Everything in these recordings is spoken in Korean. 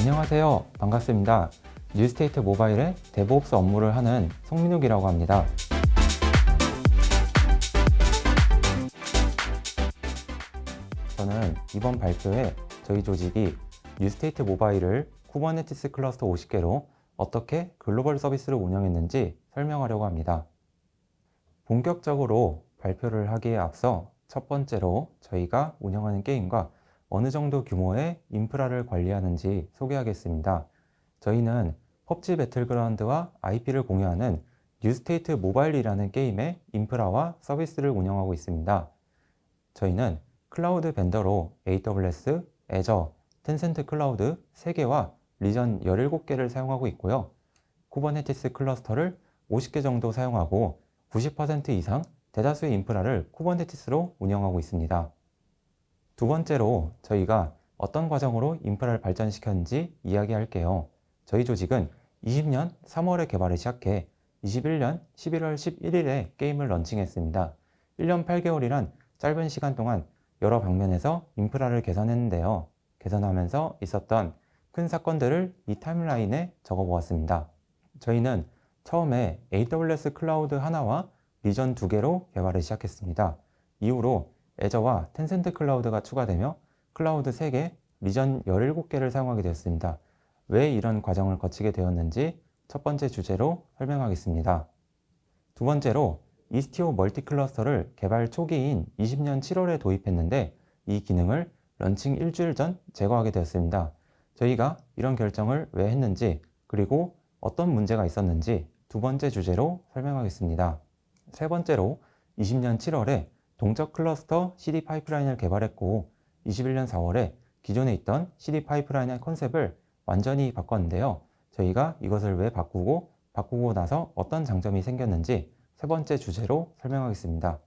안녕하세요. 반갑습니다. 뉴스테이트 모바일의 데브옵스 업무를 하는 송민욱이라고 합니다. 저는 이번 발표에 저희 조직이 뉴스테이트 모바일을 쿠버네티스 클러스터 50개로 어떻게 글로벌 서비스를 운영했는지 설명하려고 합니다. 본격적으로 발표를 하기에 앞서 첫 번째로 저희가 운영하는 게임과 어느 정도 규모의 인프라를 관리하는지 소개하겠습니다. 저희는 PUBG 배틀그라운드와 IP를 공유하는 뉴스테이트 모바일이라는 게임의 인프라와 서비스를 운영하고 있습니다. 저희는 클라우드 벤더로 AWS, 애저, 텐센트 클라우드 3개와 리전 17개를 사용하고 있고요. 쿠버네티스 클러스터를 50개 정도 사용하고 90% 이상 대다수의 인프라를 쿠버네티스로 운영하고 있습니다. 두 번째로 저희가 어떤 과정으로 인프라를 발전시켰는지 이야기할게요. 저희 조직은 20년 3월에 개발을 시작해 21년 11월 11일에 게임을 런칭했습니다. 1년 8개월이란 짧은 시간 동안 여러 방면에서 인프라를 개선했는데요. 개선하면서 있었던 큰 사건들을 이 타임라인에 적어보았습니다. 저희는 처음에 AWS 클라우드 하나와 리전 2개로 개발을 시작했습니다. 이후로 애저와 텐센트 클라우드가 추가되며 클라우드 3개, 리전 17개를 사용하게 되었습니다. 왜 이런 과정을 거치게 되었는지 첫 번째 주제로 설명하겠습니다. 두 번째로 이스티오 멀티 클러스터를 개발 초기인 20년 7월에 도입했는데 이 기능을 런칭 일주일 전 제거하게 되었습니다. 저희가 이런 결정을 왜 했는지 그리고 어떤 문제가 있었는지 두 번째 주제로 설명하겠습니다. 세 번째로 20년 7월에 동적 클러스터 CD 파이프라인을 개발했고 21년 4월에 기존에 있던 CD 파이프라인의 컨셉을 완전히 바꿨는데요. 저희가 이것을 왜 바꾸고 나서 어떤 장점이 생겼는지 세 번째 주제로 설명하겠습니다.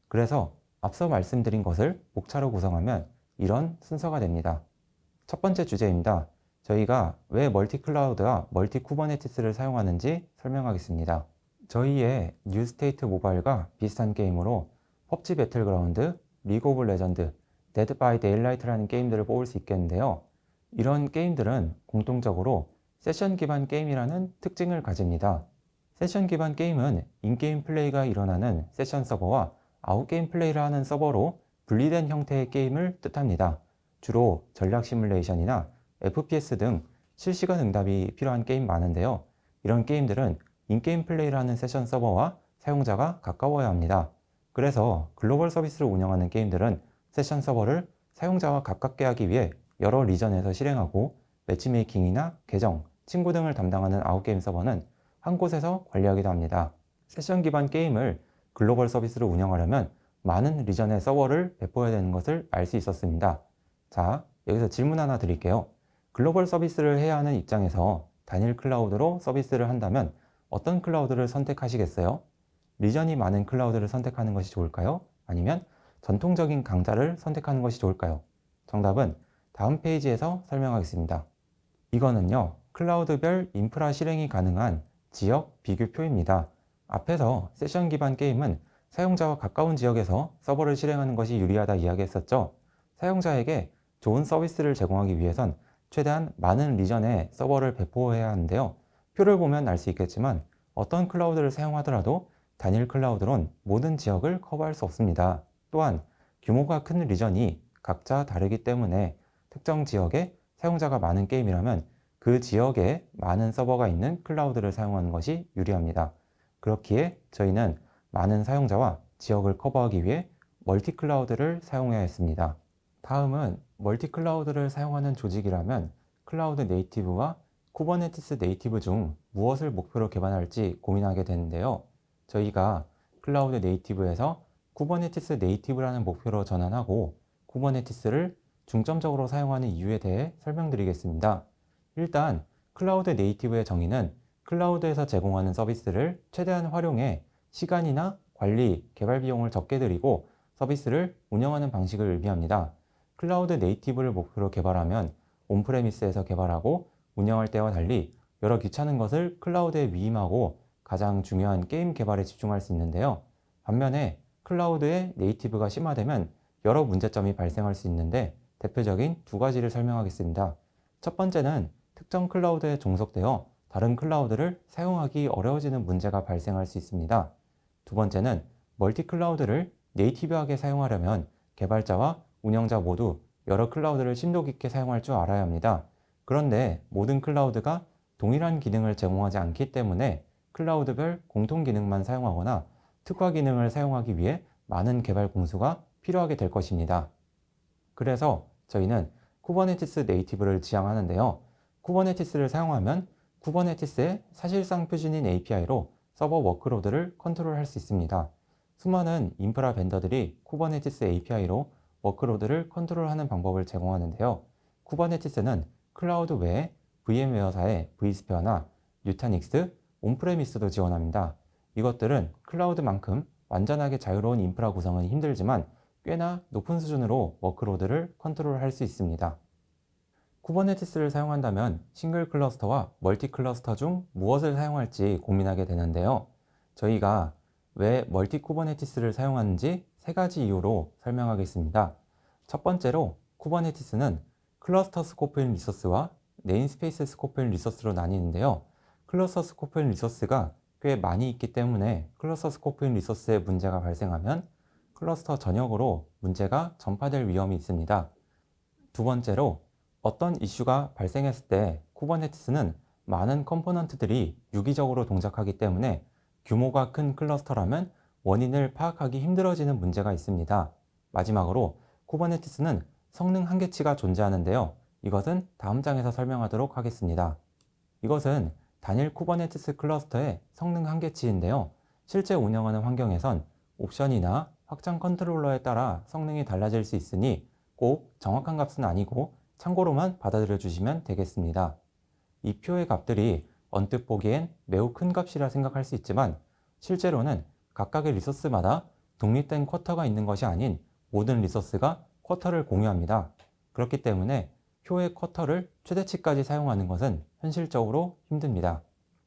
그래서 앞서 말씀드린 것을 목차로 구성하면 이런 순서가 됩니다. 첫 번째 주제입니다. 저희가 왜 멀티 클라우드와 멀티 쿠버네티스를 사용하는지 설명하겠습니다. 저희의 뉴스테이트 모바일과 비슷한 게임으로 PUBG 배틀그라운드, 리그 오브 레전드, 데드 바이 데일라이트라는 게임들을 뽑을 수 있겠는데요. 이런 게임들은 공통적으로 세션 기반 게임이라는 특징을 가집니다. 세션 기반 게임은 인게임 플레이가 일어나는 세션 서버와 아웃게임 플레이를 하는 서버로 분리된 형태의 게임을 뜻합니다. 주로 전략 시뮬레이션이나 FPS 등 실시간 응답이 필요한 게임 많은데요. 이런 게임들은 인게임 플레이를 하는 세션 서버와 사용자가 가까워야 합니다. 그래서 글로벌 서비스를 운영하는 게임들은 세션 서버를 사용자와 가깝게 하기 위해 여러 리전에서 실행하고 매치메이킹이나 계정, 친구 등을 담당하는 아웃게임 서버는 한 곳에서 관리하기도 합니다. 세션 기반 게임을 글로벌 서비스로 운영하려면 많은 리전의 서버를 배포해야 되는 것을 알 수 있었습니다. 자, 여기서 질문 하나 드릴게요. 글로벌 서비스를 해야 하는 입장에서 단일 클라우드로 서비스를 한다면 어떤 클라우드를 선택하시겠어요? 리전이 많은 클라우드를 선택하는 것이 좋을까요? 아니면 전통적인 강자를 선택하는 것이 좋을까요? 정답은 다음 페이지에서 설명하겠습니다. 이거는요, 클라우드별 인프라 실행이 가능한 지역 비교표입니다. 앞에서 세션 기반 게임은 사용자와 가까운 지역에서 서버를 실행하는 것이 유리하다 이야기했었죠. 사용자에게 좋은 서비스를 제공하기 위해선 최대한 많은 리전에 서버를 배포해야 하는데요. 표를 보면 알 수 있겠지만 어떤 클라우드를 사용하더라도 단일 클라우드론 모든 지역을 커버할 수 없습니다. 또한 규모가 큰 리전이 각자 다르기 때문에 특정 지역에 사용자가 많은 게임이라면 그 지역에 많은 서버가 있는 클라우드를 사용하는 것이 유리합니다. 그렇기에 저희는 많은 사용자와 지역을 커버하기 위해 멀티 클라우드를 사용해야 했습니다. 다음은 멀티 클라우드를 사용하는 조직이라면 클라우드 네이티브와 쿠버네티스 네이티브 중 무엇을 목표로 개발할지 고민하게 되는데요. 저희가 클라우드 네이티브에서 쿠버네티스 네이티브라는 목표로 전환하고 쿠버네티스를 중점적으로 사용하는 이유에 대해 설명드리겠습니다. 일단 클라우드 네이티브의 정의는 클라우드에서 제공하는 서비스를 최대한 활용해 시간이나 관리, 개발 비용을 적게 들이고 서비스를 운영하는 방식을 의미합니다. 클라우드 네이티브를 목표로 개발하면 온프레미스에서 개발하고 운영할 때와 달리 여러 귀찮은 것을 클라우드에 위임하고 가장 중요한 게임 개발에 집중할 수 있는데요. 반면에 클라우드의 네이티브가 심화되면 여러 문제점이 발생할 수 있는데 대표적인 두 가지를 설명하겠습니다. 첫 번째는 특정 클라우드에 종속되어 다른 클라우드를 사용하기 어려워지는 문제가 발생할 수 있습니다. 두 번째는 멀티 클라우드를 네이티브하게 사용하려면 개발자와 운영자 모두 여러 클라우드를 심도 깊게 사용할 줄 알아야 합니다. 그런데 모든 클라우드가 동일한 기능을 제공하지 않기 때문에 클라우드별 공통 기능만 사용하거나 특화 기능을 사용하기 위해 많은 개발 공수가 필요하게 될 것입니다. 그래서 저희는 쿠버네티스 네이티브를 지향하는데요. 쿠버네티스를 사용하면 쿠버네티스의 사실상 표준인 API로 서버 워크로드를 컨트롤할 수 있습니다. 수많은 인프라 벤더들이 쿠버네티스 API로 워크로드를 컨트롤하는 방법을 제공하는데요. 쿠버네티스는 클라우드 외에 VM웨어사의 vSphere나 뉴타닉스, 온프레미스도 지원합니다. 이것들은 클라우드만큼 완전하게 자유로운 인프라 구성은 힘들지만 꽤나 높은 수준으로 워크로드를 컨트롤할 수 있습니다. 쿠버네티스를 사용한다면 싱글 클러스터와 멀티 클러스터 중 무엇을 사용할지 고민하게 되는데요. 저희가 왜 멀티 쿠버네티스를 사용하는지 세 가지 이유로 설명하겠습니다. 첫 번째로 쿠버네티스는 클러스터 스코프인 리소스와 네임스페이스 스코프인 리소스로 나뉘는데요. 클러스터 스코프인 리소스가 꽤 많이 있기 때문에 클러스터 스코프인 리소스에 문제가 발생하면 클러스터 전역으로 문제가 전파될 위험이 있습니다. 두 번째로 어떤 이슈가 발생했을 때 쿠버네티스는 많은 컴포넌트들이 유기적으로 동작하기 때문에 규모가 큰 클러스터라면 원인을 파악하기 힘들어지는 문제가 있습니다. 마지막으로 쿠버네티스는 성능 한계치가 존재하는데요. 이것은 다음 장에서 설명하도록 하겠습니다. 이것은 단일 쿠버네티스 클러스터의 성능 한계치인데요. 실제 운영하는 환경에선 옵션이나 확장 컨트롤러에 따라 성능이 달라질 수 있으니 꼭 정확한 값은 아니고 참고로만 받아들여 주시면 되겠습니다. 이 표의 값들이 언뜻 보기엔 매우 큰 값이라 생각할 수 있지만 실제로는 각각의 리소스마다 독립된 쿼터가 있는 것이 아닌 모든 리소스가 쿼터를 공유합니다. 그렇기 때문에 표의 쿼터를 최대치까지 사용하는 것은 현실적으로 힘듭니다.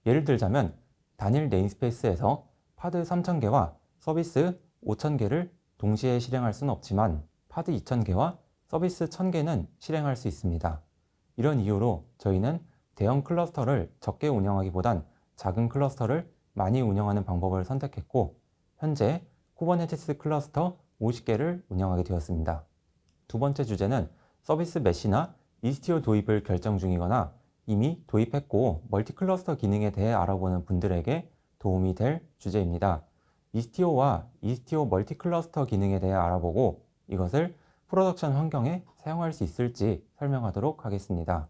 예를 들자면 단일 네임스페이스에서 파드 3000개와 서비스 5000개를 동시에 실행할 수는 없지만 파드 2000개와 서비스 1000개는 실행할 수 있습니다. 이런 이유로 저희는 대형 클러스터를 적게 운영하기보단 작은 클러스터를 많이 운영하는 방법을 선택했고 현재 쿠버네티스 클러스터 50개를 운영하게 되었습니다. 두 번째 주제는 서비스 메시나 이스티오 도입을 결정 중이거나 이미 도입했고 멀티 클러스터 기능에 대해 알아보는 분들에게 도움이 될 주제입니다. 이스티오와 이스티오 멀티 클러스터 기능에 대해 알아보고 이것을 프로덕션 환경에 사용할 수 있을지 설명하도록 하겠습니다.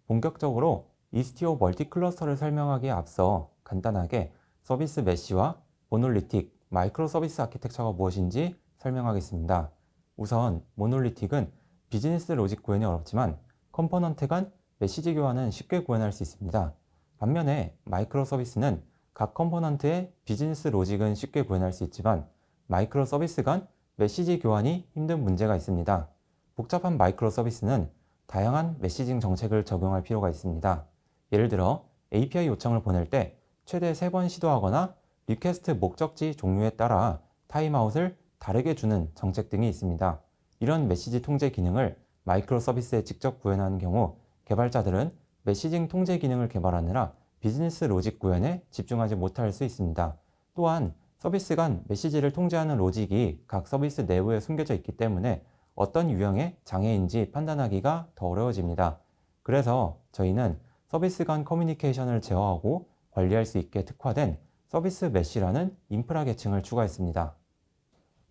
본격적으로 이스티오 멀티 클러스터를 설명하기에 앞서 간단하게 서비스 메시와 모놀리틱, 마이크로 서비스 아키텍처가 무엇인지 설명하겠습니다. 우선 모놀리틱은 비즈니스 로직 구현이 어렵지만 컴포넌트 간 메시지 교환은 쉽게 구현할 수 있습니다. 반면에 마이크로 서비스는 각 컴포넌트의 비즈니스 로직은 쉽게 구현할 수 있지만 마이크로 서비스 간 메시지 교환이 힘든 문제가 있습니다. 복잡한 마이크로 서비스는 다양한 메시징 정책을 적용할 필요가 있습니다. 예를 들어 API 요청을 보낼 때 최대 3번 시도하거나 리퀘스트 목적지 종류에 따라 타임아웃을 다르게 주는 정책 등이 있습니다. 이런 메시지 통제 기능을 마이크로 서비스에 직접 구현하는 경우 개발자들은 메시징 통제 기능을 개발하느라 비즈니스 로직 구현에 집중하지 못할 수 있습니다. 또한 서비스 간 메시지를 통제하는 로직이 각 서비스 내부에 숨겨져 있기 때문에 어떤 유형의 장애인지 판단하기가 더 어려워집니다. 그래서 저희는 서비스 간 커뮤니케이션을 제어하고 관리할 수 있게 특화된 서비스 메시라는 인프라 계층을 추가했습니다.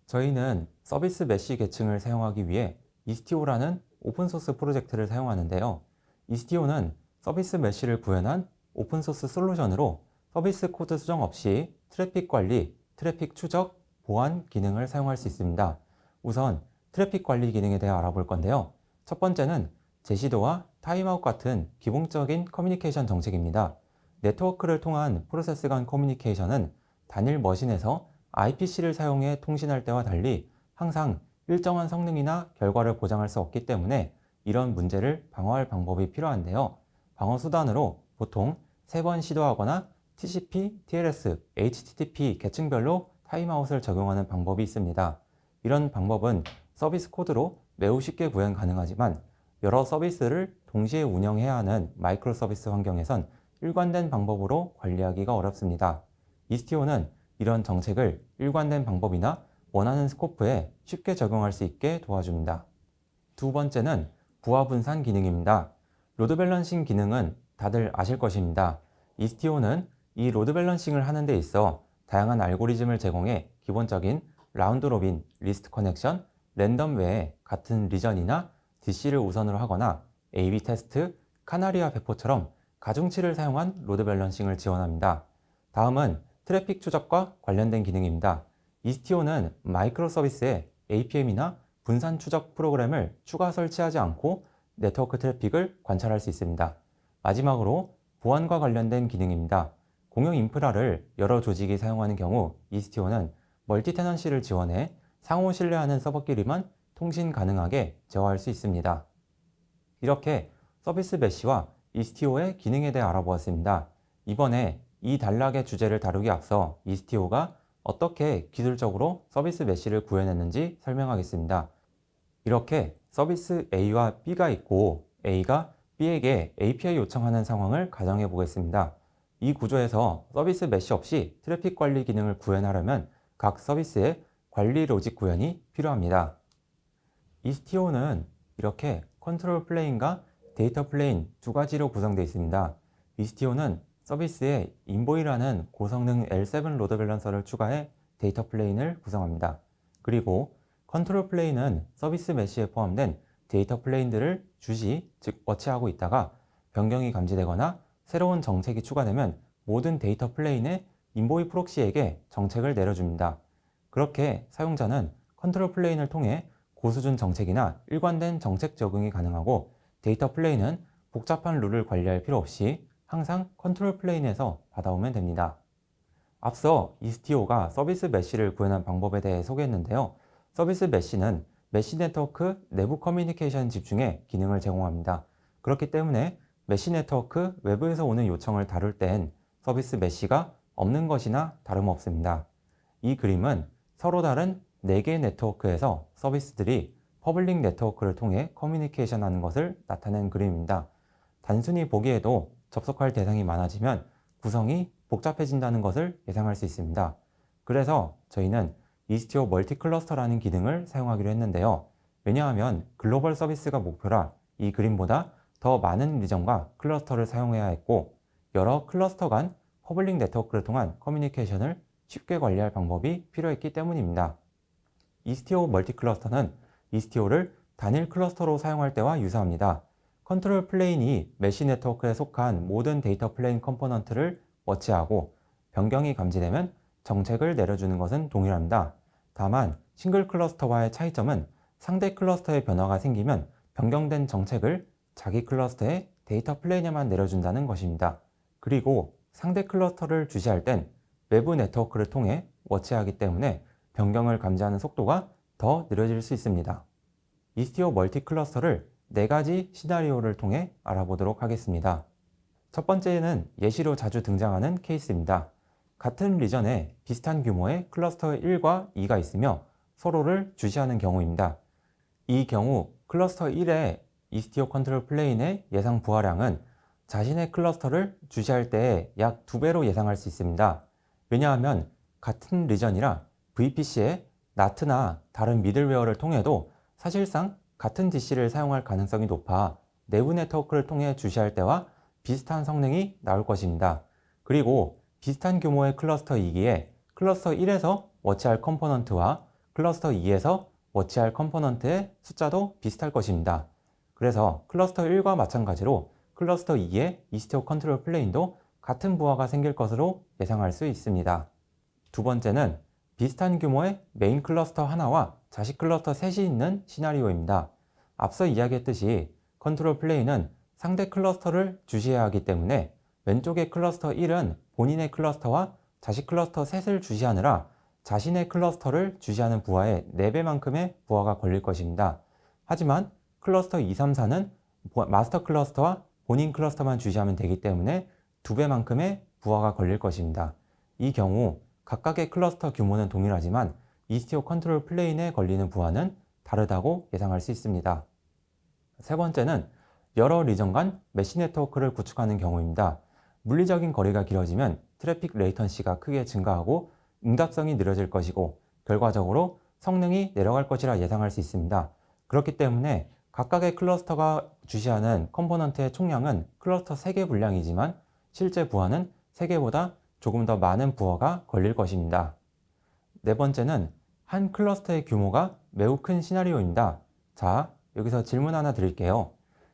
저희는 서비스 메시 계층을 사용하기 위해 이스티오라는 오픈소스 프로젝트를 사용하는데요. 이스티오는 서비스 메시를 구현한 오픈소스 솔루션으로 서비스 코드 수정 없이 트래픽 관리, 트래픽 추적, 보안 기능을 사용할 수 있습니다. 우선 트래픽 관리 기능에 대해 알아볼 건데요. 첫 번째는 제시도와 타임아웃 같은 기본적인 커뮤니케이션 정책입니다. 네트워크를 통한 프로세스 간 커뮤니케이션은 단일 머신에서 IPC를 사용해 통신할 때와 달리 항상 일정한 성능이나 결과를 보장할 수 없기 때문에 이런 문제를 방어할 방법이 필요한데요. 방어 수단으로 보통 3번 시도하거나 TCP, TLS, HTTP 계층별로 타임아웃을 적용하는 방법이 있습니다. 이런 방법은 서비스 코드로 매우 쉽게 구현 가능하지만 여러 서비스를 동시에 운영해야 하는 마이크로 서비스 환경에선 일관된 방법으로 관리하기가 어렵습니다. 이스티오는 이런 정책을 일관된 방법이나 원하는 스코프에 쉽게 적용할 수 있게 도와줍니다. 두 번째는 부하 분산 기능입니다. 로드 밸런싱 기능은 다들 아실 것입니다. 이스티오는 이 로드 밸런싱을 하는 데 있어 다양한 알고리즘을 제공해 기본적인 라운드 로빈, 리스트 커넥션, 랜덤 외에 같은 리전이나 DC를 우선으로 하거나 A/B 테스트, 카나리아 배포처럼 가중치를 사용한 로드 밸런싱을 지원합니다. 다음은 트래픽 추적과 관련된 기능입니다. 이스티오는 마이크로 서비스에 APM이나 분산 추적 프로그램을 추가 설치하지 않고 네트워크 트래픽을 관찰할 수 있습니다. 마지막으로 보안과 관련된 기능입니다. 공용 인프라를 여러 조직이 사용하는 경우 이스티오는 멀티 테넌시를 지원해 상호 신뢰하는 서버끼리만 통신 가능하게 제어할 수 있습니다. 이렇게 서비스 메쉬와 이스티오의 기능에 대해 알아보았습니다. 이번에 이 단락의 주제를 다루기 앞서 이스티오가 어떻게 기술적으로 서비스 메쉬를 구현했는지 설명하겠습니다. 이렇게 서비스 A와 B가 있고 A가 B에게 API 요청하는 상황을 가정해 보겠습니다. 이 구조에서 서비스 메쉬 없이 트래픽 관리 기능을 구현하려면 각 서비스의 관리 로직 구현이 필요합니다. 이스티오는 이렇게 컨트롤 플레인과 데이터 플레인 두 가지로 구성되어 있습니다. 이스티오는 서비스에 인보이라는 고성능 L7 로드 밸런서를 추가해 데이터 플레인을 구성합니다. 그리고 컨트롤 플레인은 서비스 메쉬에 포함된 데이터 플레인들을 주시, 즉 워치하고 있다가 변경이 감지되거나 새로운 정책이 추가되면 모든 데이터 플레인의 인보이 프록시에게 정책을 내려줍니다. 그렇게 사용자는 컨트롤 플레인을 통해 고수준 정책이나 일관된 정책 적용이 가능하고 데이터 플레인은 복잡한 룰을 관리할 필요 없이 항상 컨트롤 플레인에서 받아오면 됩니다. 앞서 이스티오가 서비스 메쉬를 구현한 방법에 대해 소개했는데요. 서비스 메쉬는 메쉬 네트워크 내부 커뮤니케이션 집중에 기능을 제공합니다. 그렇기 때문에 메쉬 네트워크 외부에서 오는 요청을 다룰 땐 서비스 메쉬가 없는 것이나 다름없습니다. 이 그림은 서로 다른 4개의 네트워크에서 서비스들이 퍼블릭 네트워크를 통해 커뮤니케이션 하는 것을 나타낸 그림입니다. 단순히 보기에도 접속할 대상이 많아지면 구성이 복잡해진다는 것을 예상할 수 있습니다. 그래서 저희는 이스티오 멀티 클러스터라는 기능을 사용하기로 했는데요. 왜냐하면 글로벌 서비스가 목표라 이 그림보다 더 많은 리전과 클러스터를 사용해야 했고 여러 클러스터 간 퍼블릭 네트워크를 통한 커뮤니케이션을 쉽게 관리할 방법이 필요했기 때문입니다. 이스티오 멀티 클러스터는 이스티오를 단일 클러스터로 사용할 때와 유사합니다. 컨트롤 플레인이 메쉬 네트워크에 속한 모든 데이터 플레인 컴포넌트를 워치하고 변경이 감지되면 정책을 내려주는 것은 동일합니다. 다만 싱글 클러스터와의 차이점은 상대 클러스터에 변화가 생기면 변경된 정책을 자기 클러스터의 데이터 플레인에만 내려준다는 것입니다. 그리고 상대 클러스터를 주시할 땐 외부 네트워크를 통해 워치하기 때문에 변경을 감지하는 속도가 더 느려질 수 있습니다. 이스티오 멀티 클러스터를 4가지 시나리오를 통해 알아보도록 하겠습니다. 첫 번째는 예시로 자주 등장하는 케이스입니다. 같은 리전에 비슷한 규모의 클러스터 1과 2가 있으며 서로를 주시하는 경우입니다. 이 경우 클러스터 1의 이스티오 컨트롤 플레인의 예상 부하량은 자신의 클러스터를 주시할 때의 약 2배로 예상할 수 있습니다. 왜냐하면 같은 리전이라 VPC에 NAT나 다른 미들웨어를 통해도 사실상 같은 DC를 사용할 가능성이 높아 내부 네트워크를 통해 주시할 때와 비슷한 성능이 나올 것입니다. 그리고 비슷한 규모의 클러스터이기에 클러스터 1에서 워치할 컴포넌트와 클러스터 2에서 워치할 컴포넌트의 숫자도 비슷할 것입니다. 그래서 클러스터 1과 마찬가지로 클러스터 2의 이스티오 컨트롤 플레인도 같은 부하가 생길 것으로 예상할 수 있습니다. 두 번째는 비슷한 규모의 메인 클러스터 하나와 자식 클러스터 셋이 있는 시나리오입니다. 앞서 이야기했듯이 컨트롤 플레인은 상대 클러스터를 주시해야 하기 때문에 왼쪽의 클러스터 1은 본인의 클러스터와 자식 클러스터 셋을 주시하느라 자신의 클러스터를 주시하는 부하의 4배만큼의 부하가 걸릴 것입니다. 하지만 클러스터 2, 3, 4는 마스터 클러스터와 본인 클러스터만 주시하면 되기 때문에 2배만큼의 부하가 걸릴 것입니다. 이 경우 각각의 클러스터 규모는 동일하지만 이스티오 컨트롤 플레인에 걸리는 부하는 다르다고 예상할 수 있습니다. 세 번째는 여러 리전 간 메시 네트워크를 구축하는 경우입니다. 물리적인 거리가 길어지면 트래픽 레이턴시가 크게 증가하고 응답성이 느려질 것이고 결과적으로 성능이 내려갈 것이라 예상할 수 있습니다. 그렇기 때문에 각각의 클러스터가 주시하는 컴포넌트의 총량은 클러스터 3개 분량이지만 실제 부하는 3개보다 조금 더 많은 부하가 걸릴 것입니다. 네 번째는 한 클러스터의 규모가 매우 큰 시나리오입니다. 자, 여기서 질문 하나 드릴게요.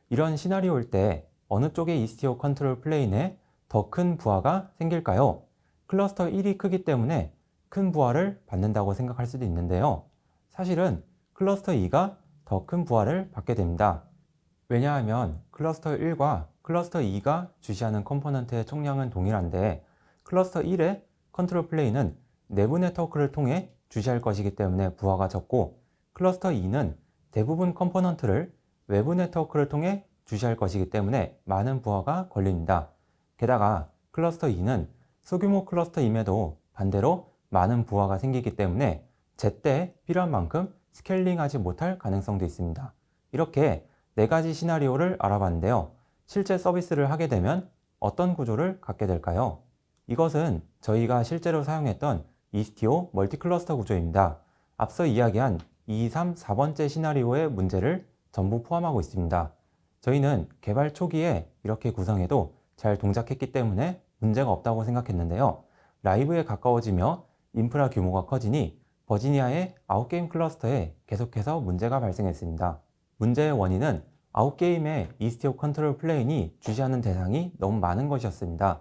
이런 시나리오일 때 어느 쪽의 이스티오 컨트롤 플레인에 더 큰 부하가 생길까요? 클러스터 1이 크기 때문에 큰 부하를 받는다고 생각할 수도 있는데요. 사실은 클러스터 2가 더 큰 부하를 받게 됩니다. 왜냐하면 클러스터 1과 클러스터 2가 주시하는 컴포넌트의 총량은 동일한데 클러스터 1의 컨트롤 플레인은 내부 네트워크를 통해 주시할 것이기 때문에 부하가 적고 클러스터 2는 대부분 컴포넌트를 외부 네트워크를 통해 주시할 것이기 때문에 많은 부하가 걸립니다. 게다가 클러스터 2는 소규모 클러스터임에도 반대로 많은 부하가 생기기 때문에 제때 필요한 만큼 스케일링하지 못할 가능성도 있습니다. 이렇게 4가지 시나리오를 알아봤는데요. 실제 서비스를 하게 되면 어떤 구조를 갖게 될까요? 이것은 저희가 실제로 사용했던 이스티오 멀티클러스터 구조입니다. 앞서 이야기한 2, 3, 4번째 시나리오의 문제를 전부 포함하고 있습니다. 저희는 개발 초기에 이렇게 구성해도 잘 동작했기 때문에 문제가 없다고 생각했는데요. 라이브에 가까워지며 인프라 규모가 커지니 버지니아의 아웃게임 클러스터에 계속해서 문제가 발생했습니다. 문제의 원인은 아웃게임의 이스티오 컨트롤 플레인이 주시하는 대상이 너무 많은 것이었습니다.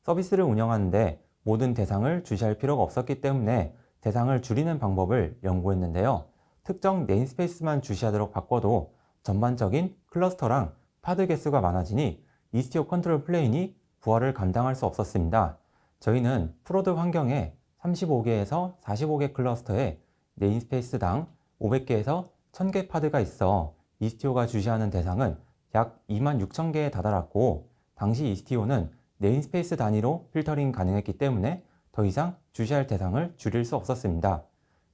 서비스를 운영하는데 모든 대상을 주시할 필요가 없었기 때문에 대상을 줄이는 방법을 연구했는데요. 특정 네임스페이스만 주시하도록 바꿔도 전반적인 클러스터랑 파드 개수가 많아지니 이스티오 컨트롤 플레인이 부하를 감당할 수 없었습니다. 저희는 프로드 환경에 35개에서 45개 클러스터에 네임스페이스당 500개에서 1000개 파드가 있어 이스티오가 주시하는 대상은 약 26,000개에 다다랐고 당시 이스티오는 네임스페이스 단위로 필터링 가능했기 때문에 더 이상 주시할 대상을 줄일 수 없었습니다.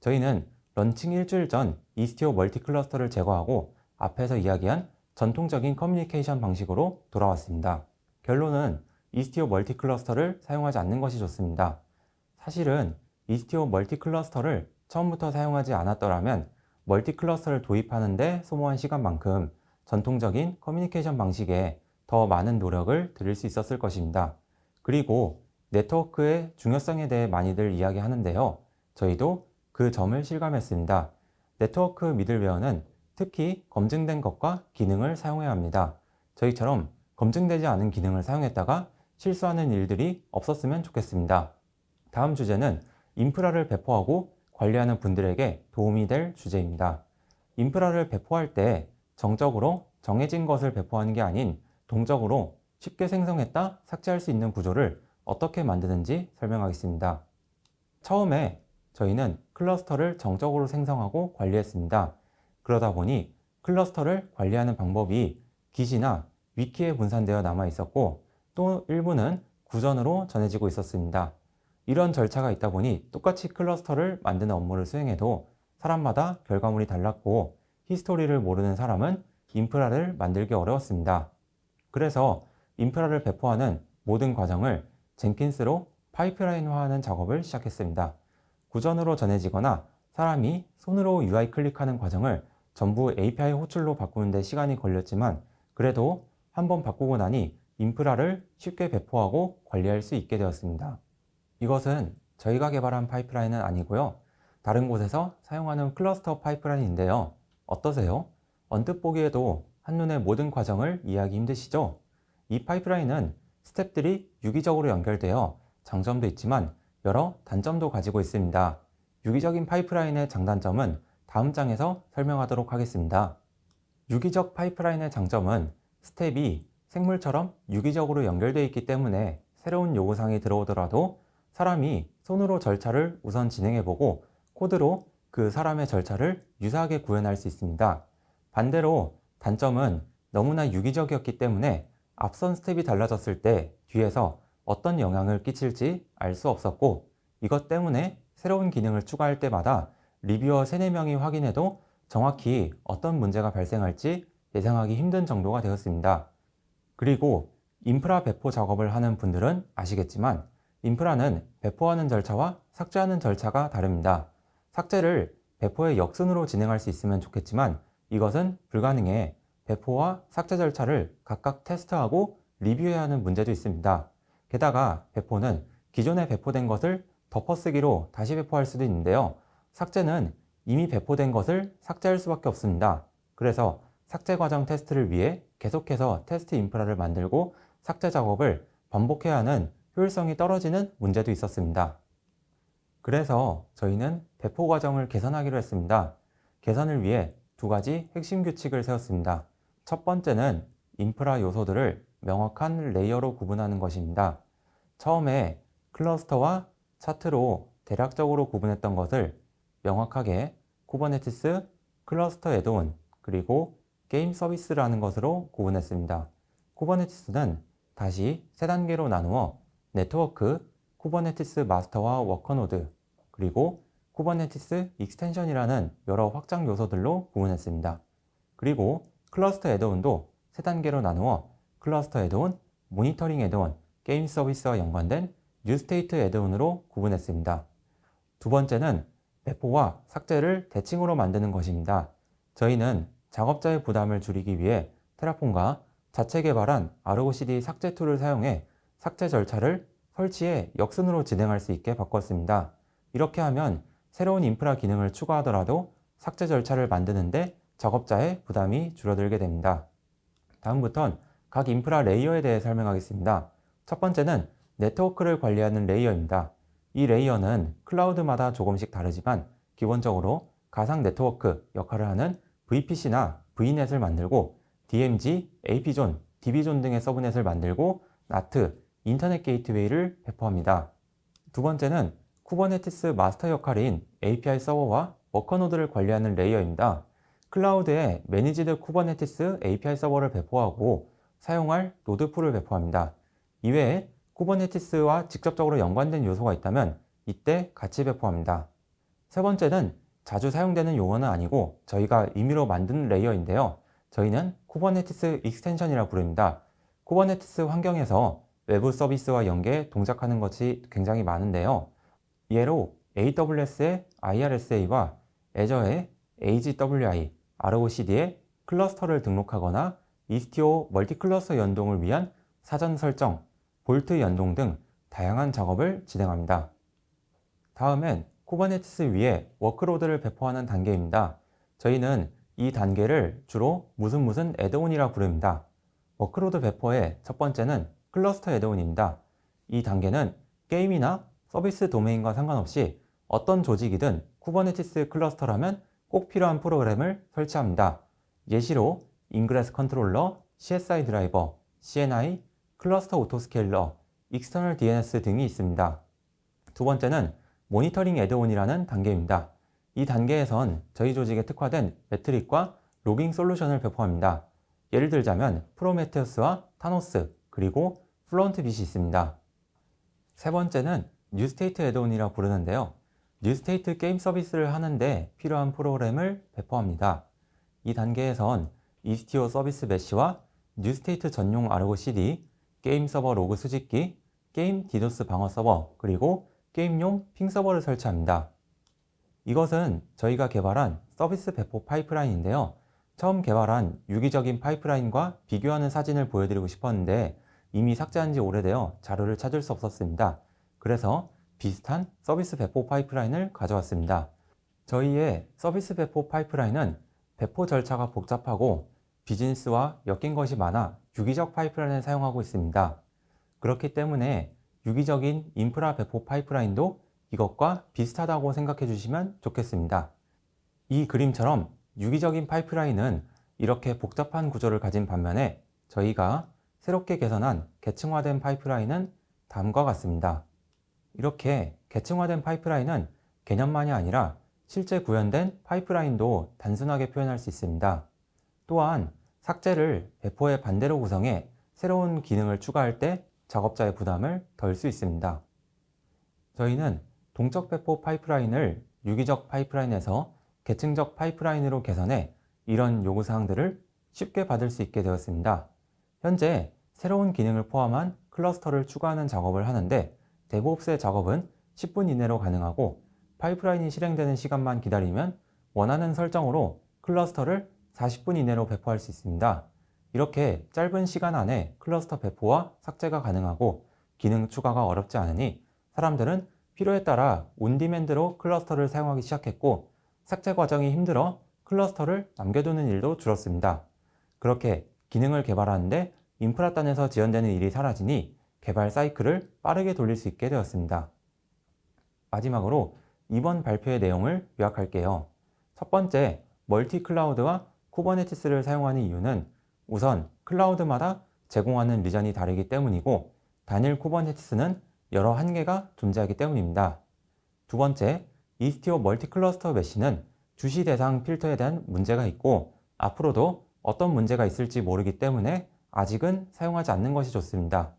저희는 런칭 일주일 전 이스티오 멀티 클러스터를 제거하고 앞에서 이야기한 전통적인 커뮤니케이션 방식으로 돌아왔습니다. 결론은 이스티오 멀티 클러스터를 사용하지 않는 것이 좋습니다. 사실은 이스티오 멀티 클러스터를 처음부터 사용하지 않았더라면 멀티 클러스터를 도입하는데 소모한 시간만큼 전통적인 커뮤니케이션 방식에 더 많은 노력을 들일 수 있었을 것입니다. 그리고 네트워크의 중요성에 대해 많이들 이야기하는데요. 저희도 그 점을 실감했습니다. 네트워크 미들웨어는 특히 검증된 것과 기능을 사용해야 합니다. 저희처럼 검증되지 않은 기능을 사용했다가 실수하는 일들이 없었으면 좋겠습니다. 다음 주제는 인프라를 배포하고 관리하는 분들에게 도움이 될 주제입니다. 인프라를 배포할 때 정적으로 정해진 것을 배포하는 게 아닌 동적으로 쉽게 생성했다 삭제할 수 있는 구조를 어떻게 만드는지 설명하겠습니다. 처음에 저희는 클러스터를 정적으로 생성하고 관리했습니다. 그러다 보니 클러스터를 관리하는 방법이 깃이나 위키에 분산되어 남아 있었고 또 일부는 구전으로 전해지고 있었습니다. 이런 절차가 있다 보니 똑같이 클러스터를 만드는 업무를 수행해도 사람마다 결과물이 달랐고 히스토리를 모르는 사람은 인프라를 만들기 어려웠습니다. 그래서 인프라를 배포하는 모든 과정을 젠킨스로 파이프라인화하는 작업을 시작했습니다. 구전으로 전해지거나 사람이 손으로 UI 클릭하는 과정을 전부 API 호출로 바꾸는 데 시간이 걸렸지만 그래도 한번 바꾸고 나니 인프라를 쉽게 배포하고 관리할 수 있게 되었습니다. 이것은 저희가 개발한 파이프라인은 아니고요. 다른 곳에서 사용하는 클러스터 파이프라인인데요. 어떠세요? 언뜻 보기에도 한눈에 모든 과정을 이해하기 힘드시죠? 이 파이프라인은 스텝들이 유기적으로 연결되어 장점도 있지만 여러 단점도 가지고 있습니다. 유기적인 파이프라인의 장단점은 다음 장에서 설명하도록 하겠습니다. 유기적 파이프라인의 장점은 스텝이 생물처럼 유기적으로 연결되어 있기 때문에 새로운 요구사항이 들어오더라도 사람이 손으로 절차를 우선 진행해보고 코드로 그 사람의 절차를 유사하게 구현할 수 있습니다. 반대로 단점은 너무나 유기적이었기 때문에 앞선 스텝이 달라졌을 때 뒤에서 어떤 영향을 끼칠지 알 수 없었고 이것 때문에 새로운 기능을 추가할 때마다 리뷰어 3, 4명이 확인해도 정확히 어떤 문제가 발생할지 예상하기 힘든 정도가 되었습니다. 그리고 인프라 배포 작업을 하는 분들은 아시겠지만 인프라는 배포하는 절차와 삭제하는 절차가 다릅니다. 삭제를 배포의 역순으로 진행할 수 있으면 좋겠지만 이것은 불가능해 배포와 삭제 절차를 각각 테스트하고 리뷰해야 하는 문제도 있습니다. 게다가 배포는 기존에 배포된 것을 덮어쓰기로 다시 배포할 수도 있는데요. 삭제는 이미 배포된 것을 삭제할 수밖에 없습니다. 그래서 삭제 과정 테스트를 위해 계속해서 테스트 인프라를 만들고 삭제 작업을 반복해야 하는 효율성이 떨어지는 문제도 있었습니다. 그래서 저희는 배포 과정을 개선하기로 했습니다. 개선을 위해 두 가지 핵심 규칙을 세웠습니다. 첫 번째는 인프라 요소들을 명확한 레이어로 구분하는 것입니다. 처음에 클러스터와 차트로 대략적으로 구분했던 것을 명확하게 쿠버네티스, 클러스터 애드온, 그리고 게임 서비스라는 것으로 구분했습니다. 쿠버네티스는 다시 세 단계로 나누어 네트워크, 쿠버네티스 마스터와 워커노드, 그리고 쿠버네티스 익스텐션이라는 여러 확장 요소들로 구분했습니다. 그리고 클러스터 애드온도 세 단계로 나누어 클러스터 애드온, 모니터링 애드온, 게임 서비스와 연관된 뉴스테이트 애드온으로 구분했습니다. 두 번째는 배포와 삭제를 대칭으로 만드는 것입니다. 저희는 작업자의 부담을 줄이기 위해 테라폼과 자체 개발한 argcd 삭제 툴을 사용해 삭제 절차를 설치해 역순으로 진행할 수 있게 바꿨습니다. 이렇게 하면 새로운 인프라 기능을 추가하더라도 삭제 절차를 만드는데 작업자의 부담이 줄어들게 됩니다. 다음부턴 각 인프라 레이어에 대해 설명하겠습니다. 첫 번째는 네트워크를 관리하는 레이어입니다. 이 레이어는 클라우드마다 조금씩 다르지만 기본적으로 가상 네트워크 역할을 하는 VPC나 VNet을 만들고 DMZ, AP존, DB존 등의 서브넷을 만들고 NAT, 인터넷 게이트웨이를 배포합니다. 두 번째는 쿠버네티스 마스터 역할인 API 서버와 워커노드를 관리하는 레이어입니다. 클라우드에 매니지드 쿠버네티스 API 서버를 배포하고 사용할 노드풀을 배포합니다. 이외에 쿠버네티스와 직접적으로 연관된 요소가 있다면 이때 같이 배포합니다. 세 번째는 자주 사용되는 용어는 아니고 저희가 임의로 만든 레이어인데요. 저희는 쿠버네티스 익스텐션이라 부릅니다. 쿠버네티스 환경에서 외부 서비스와 연계 동작하는 것이 굉장히 많은데요. 예로 AWS의 IRSA와 Azure의 AGWI, argcd의 클러스터를 등록하거나 istio 멀티클러스터 연동을 위한 사전 설정, 볼트 연동 등 다양한 작업을 진행합니다. 다음엔 쿠버네티스 위에 워크로드를 배포하는 단계입니다. 저희는 이 단계를 주로 무슨 애드온이라 부릅니다. 워크로드 배포의 첫 번째는 클러스터 애드온입니다. 이 단계는 게임이나 서비스 도메인과 상관없이 어떤 조직이든 쿠버네티스 클러스터라면 꼭 필요한 프로그램을 설치합니다. 예시로 인그레스 컨트롤러, CSI 드라이버, CNI, 클러스터 오토스케일러, 익스터널 DNS 등이 있습니다. 두 번째는 모니터링 애드온이라는 단계입니다. 이 단계에선 저희 조직에 특화된 매트릭과 로깅 솔루션을 배포합니다. 예를 들자면 프로메테우스와 타노스, 그리고 플루언트빗이 있습니다. 세 번째는 뉴스테이트 애드온이라 부르는데요. 뉴스테이트 게임 서비스를 하는데 필요한 프로그램을 배포합니다. 이 단계에선 istio 서비스 메시와 뉴스테이트 전용 argcd, 게임 서버 로그 수집기, 게임 디도스 방어 서버, 그리고 게임용 핑 서버를 설치합니다. 이것은 저희가 개발한 서비스 배포 파이프라인인데요. 처음 개발한 유기적인 파이프라인과 비교하는 사진을 보여드리고 싶었는데 이미 삭제한 지 오래되어 자료를 찾을 수 없었습니다. 그래서 비슷한 서비스 배포 파이프라인을 가져왔습니다. 저희의 서비스 배포 파이프라인은 배포 절차가 복잡하고 비즈니스와 엮인 것이 많아 유기적 파이프라인을 사용하고 있습니다. 그렇기 때문에 유기적인 인프라 배포 파이프라인도 이것과 비슷하다고 생각해 주시면 좋겠습니다. 이 그림처럼 유기적인 파이프라인은 이렇게 복잡한 구조를 가진 반면에 저희가 새롭게 개선한 계층화된 파이프라인은 다음과 같습니다. 이렇게 계층화된 파이프라인은 개념만이 아니라 실제 구현된 파이프라인도 단순하게 표현할 수 있습니다. 또한 삭제를 배포의 반대로 구성해 새로운 기능을 추가할 때 작업자의 부담을 덜 수 있습니다. 저희는 동적 배포 파이프라인을 유기적 파이프라인에서 계층적 파이프라인으로 개선해 이런 요구사항들을 쉽게 받을 수 있게 되었습니다. 현재 새로운 기능을 포함한 클러스터를 추가하는 작업을 하는데 데브옵스의 작업은 10분 이내로 가능하고 파이프라인이 실행되는 시간만 기다리면 원하는 설정으로 클러스터를 40분 이내로 배포할 수 있습니다. 이렇게 짧은 시간 안에 클러스터 배포와 삭제가 가능하고 기능 추가가 어렵지 않으니 사람들은 필요에 따라 온디맨드로 클러스터를 사용하기 시작했고 삭제 과정이 힘들어 클러스터를 남겨두는 일도 줄었습니다. 그렇게 기능을 개발하는데 인프라단에서 지연되는 일이 사라지니 개발 사이클을 빠르게 돌릴 수 있게 되었습니다. 마지막으로 이번 발표의 내용을 요약할게요. 첫 번째, 멀티 클라우드와 쿠버네티스를 사용하는 이유는 우선 클라우드마다 제공하는 리전이 다르기 때문이고 단일 쿠버네티스는 여러 한계가 존재하기 때문입니다. 두 번째, 이스티오 멀티 클러스터 메쉬는 주시 대상 필터에 대한 문제가 있고 앞으로도 어떤 문제가 있을지 모르기 때문에 아직은 사용하지 않는 것이 좋습니다.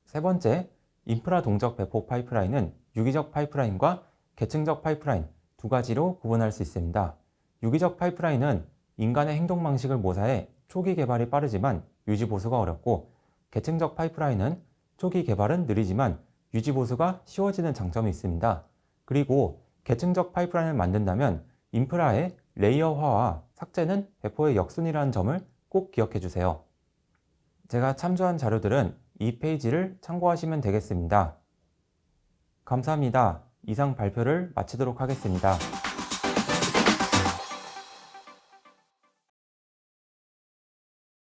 세 번째, 인프라 동적 배포 파이프라인은 유기적 파이프라인과 계층적 파이프라인 두 가지로 구분할 수 있습니다. 유기적 파이프라인은 인간의 행동 방식을 모사해 초기 개발이 빠르지만 유지 보수가 어렵고 계층적 파이프라인은 초기 개발은 느리지만 유지 보수가 쉬워지는 장점이 있습니다. 그리고 계층적 파이프라인을 만든다면 인프라의 레이어화와 삭제는 배포의 역순이라는 점을 꼭 기억해 주세요. 제가 참조한 자료들은 이 페이지를 참고하시면 되겠습니다. 감사합니다. 이상 발표를 마치도록 하겠습니다.